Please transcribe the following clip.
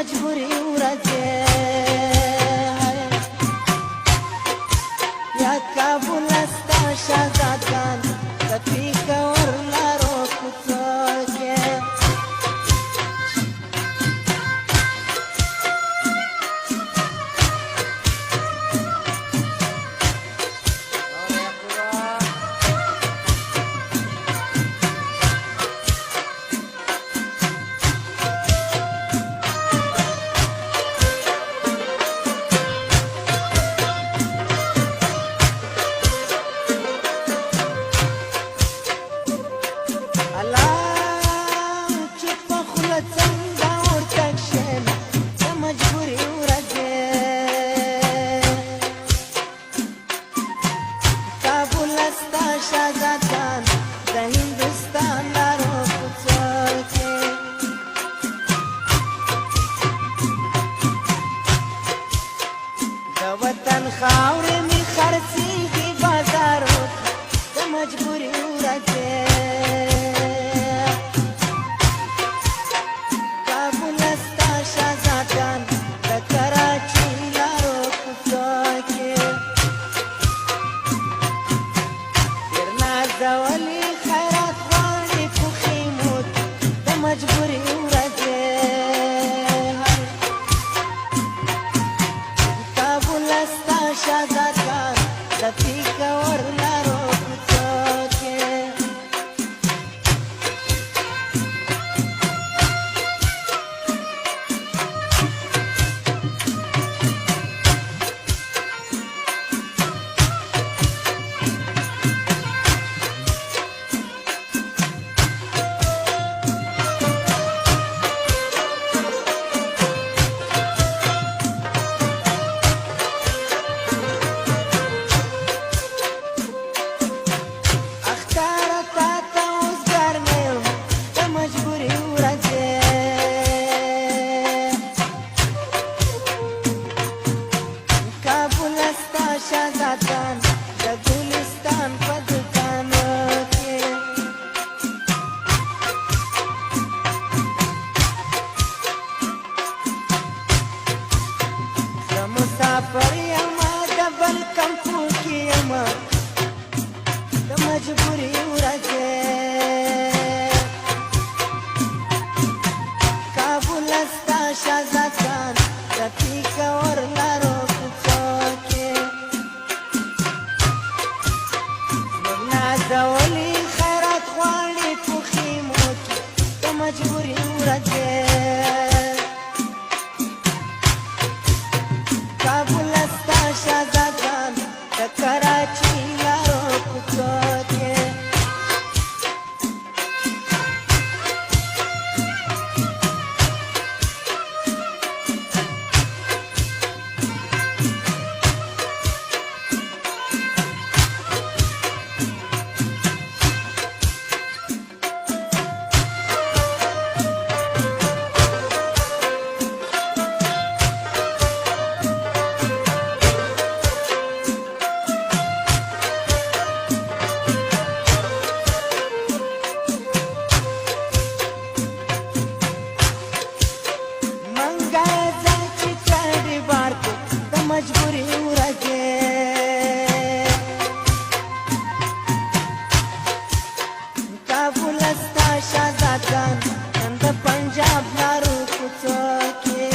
مجبوري ورځې یا کابل ستا شهزادګان د پېښور لارو کوڅو کې وطن خاورې مې خرڅېږي بازارو د مجبوري ورځې کابل ستا شهزادګان د کراچۍ لارو کوڅو کې ډېر نازولي خیرات غواړي په خیمو د مجبوري ورځې شهزادګان د پېښور لارو کوڅو کې شهزادګان د ګلستان په دکانو کې زه مسافر یمه د بل کمپو کې یمه د مجبوري ورځې کابل ستا شهزادګان د پېښور لارو کوڅو نازولي خیرات غواړي په خیمو کې د مجبوري ورځې کابل ستا شهزادګان د کراچۍ لارو کوڅو کې مجبوري ورځې کابل ستا شهزادګان د پنجاب لارو کوڅو کې